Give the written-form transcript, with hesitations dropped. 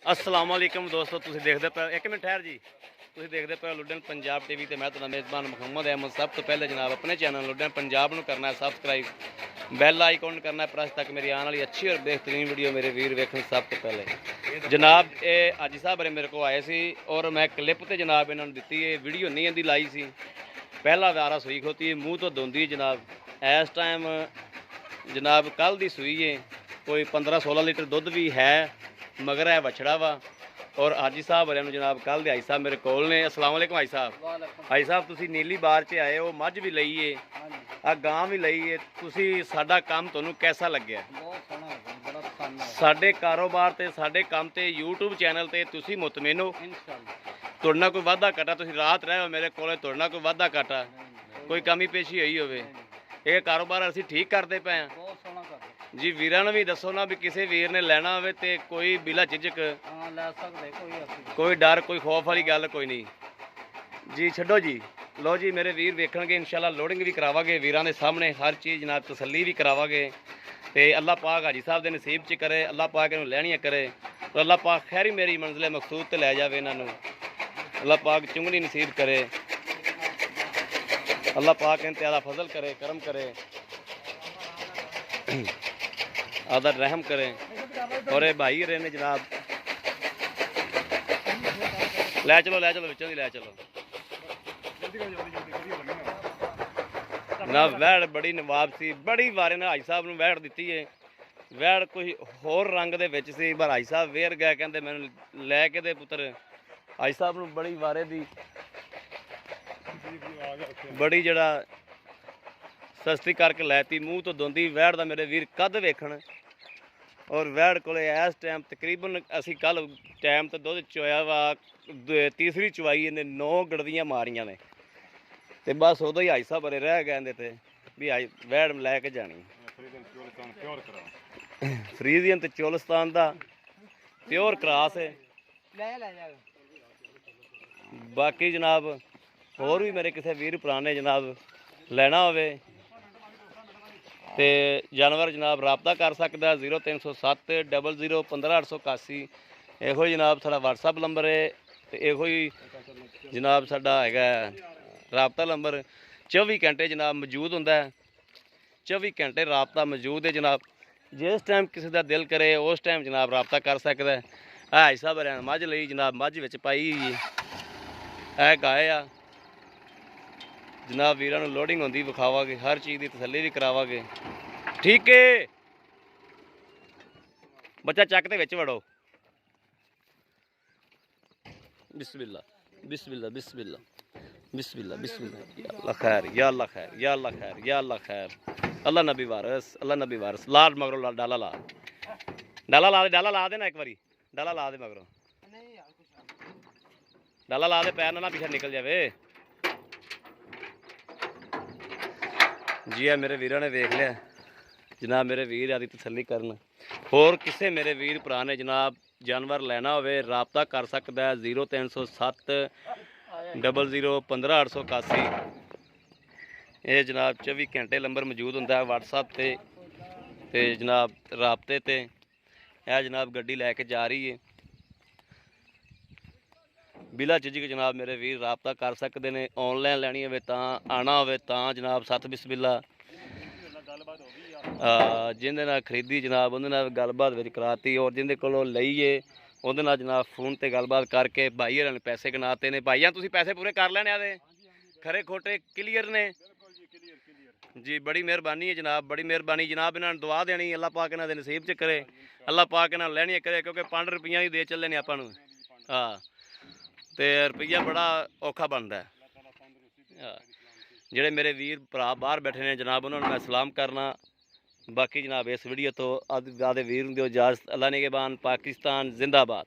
अस्सलाम वालेकुम दोस्तों, तुसीं देखदे पे एक मिनट ठहर जी। तुसीं देखदे पे लुधियाना पंजाब टीवी ते मैं तुहाडा मेज़बान मुहम्मद अहमद। सब तो पहले जनाब अपने चैनल लुधियाना पंजाब नूं करना है सबसक्राइब, बैल आइकॉन करना है प्रेस, तक मेरी आने वाली अच्छी और बेहतरीन वीडियो मेरे वीर वेखण। सब तो पहले जनाब ये हाजी साहब मेरे को आए सी और मैं क्लिप तो जनाब इन्होंने दी है, वीडियो नहीं इहदी लाई सी। पहला वारा सूई खोती है, मूँह तो धोंदी जनाब। इस टाइम जनाब कल दी सूई है, कोई 15-16 लीटर दुध भी है, मगर है बछड़ा वा। और हाजी साहब वाले जनाब कल दे हाजी साहब मेरे कोल ने। अस्सलाम वालेकुम हाजी साहब। हाजी साहब तुसी नीली बार च आए हो, मझ भी लई है, आ गां भी लई है, तुसी साडा काम तुहानू कैसा लग्या? साडे कारोबार ते साडे काम ते यूट्यूब चैनल ते तुसी मुतमिन हो? तुहाडे नाल कोई वाधा घाटा, तुसी रात रहे हो मेरे कोल, तुहाडे नाल कोई वाधा घाटा, कोई कमी पेशी होई होवे? ये कारोबार असीं ठीक करदे पे हैं जी। वीरां नूं भी दसो ना भी किसी वीर ने लैना होवे ते कोई बिला झिझक कोई डर कोई खौफ वाली गल कोई नहीं जी। छड्डो जी, लो जी मेरे वीर वेखणगे, इंशाल्लाह लोडिंग भी करावांगे वीरां दे सामने, हर चीज़ जनाब तसल्ली भी करावांगे। ते अल्लाह पाक हाजी साहब दे नसीब च करे, अल्लाह पाक इन्हूं लैणियां करे, तो अल्लाह पाक खैरी मेरी मंजिल मकसूद ते लै जावे इन्हां नूं। अल्लाह पाक चुंगनी नसीब करे, अल्लाह पाक इन ते आला फजल करे, करम करे, आदर रहम करे। और ये भाई रहे ने जनाब, लै चलो विचों दी लै चलो जनाब। वैड़ बड़ी नवाब सी, बड़ी वारे ने हाजी साहब नूं वैड़ दित्ती है। वैड़ कोई होर रंग दे विच सी, पर हाजी साहब वेर गए, कहंदे मैनूं लै के दे पुत्तर। हाजी साहब नूं बड़ी वारे दी बड़ी जड़ा सस्ती करके लैती, मूँह तो धोंदी। वैड़ दा मेरे वीर कद वेखण, और वैड़ कोले इस टाइम तकरीबन असी कल टाइम तो दुध चोया वा, तीसरी चवाई इन्हें 9 गड़वियाँ मारियां ने, ते बस उदों ही हाजी साहब बरे रह गए इहदे ते भी वैड़ लैके जानी। फ्रीजियन ते चोलिस्तान दा प्योर क्रॉस है। बाकी जनाब होर भी मेरे किसी वीर भरा ने जनाब लैना होवे ते जानवर जनाब राबता कर सकता 0307 00 15 881। इहो जनाब साडा WhatsApp नंबर है, तो इहो ही जनाब साडा हैगा राबता नंबर। 24 घंटे जनाब मौजूद होंदा है, 24 घंटे राबता मौजूद है जनाब। जिस टाइम किसी का दिल करे उस टाइम जनाब राबता कर सकता है। हाजी साहब मझ लई जनाब, मझ विच पाई हुई है, गाय आ जनाब। वीरां नूं लोडिंग होंदी विखावांगे, हर चीज़ की तसल्ली भी करावांगे। ठीक है बच्चा, चक दे विच वड़ो। बिस्मिल्लाह बिस्मिल्लाह बिस्मिल्लाह बिस्मिल्लाह बिस्मिल्लाह। या अल्लाह खैर, या अल्लाह खैर, या अल्लाह खैर, या अल्लाह खैर। अल्लाह नबी वारस, अल्लाह नबी वारस। लाड मगरों ला, डाला ला, डाला ला दे, डाला ला देना एक बारी, डाला ला दे मगरों, डाला ला दे, पैर ना पीछे निकल जावे जी। है मेरे वीरों ने देख लिया जनाब, मेरे वीर आदि तसल्ली करन। होर किसे मेरे वीर भरा ने जनाब जानवर लैना होवे राबता कर सकता है 0307 00 15 881। ये जनाब 24 घंटे नंबर मौजूद होंदा है WhatsApp ते जनाब राबते ते। यह जनाब गड्डी लैके जा रही है बिला झिझक जनाब। मेरे वीर राबता कर सकते हैं, ऑनलाइन लैनी होवे तां, आना होवे तां जनाब। सत बिस्मिल्ला जिंदे नाल खरीदी जनाब उहदे नाल गलबात विच कराती, और जिंदे कोलों लई है उहदे नाल जनाब फोन ते गलबात करके भाई होरां ने पैसे गिनाते ने। भाईया तुसीं पैसे पूरे कर लैने आदे, खरे खोटे क्लीयर ने जी। बड़ी मेहरबानी है जनाब, बड़ी मेहरबानी जनाब। इन्हां नूं दुआ देनी, अल्लाह पाक इन्हां दे नसीब च करे, अल्लाह पाक इन्हां लैणियां करे, क्योंकि 5 रुपया ही दे चले ने आपां नूं। हाँ तो रुपया बड़ा औखा बनता है। जेडे मेरे वीर भरा बाहर बैठे ने जनाब उन्होंने मैं सलाम करना। बाकी जनाब इस वीडियो तो आदे वीर दिओ इजाजत। अल्लाह निगहबान, पाकिस्तान जिंदाबाद।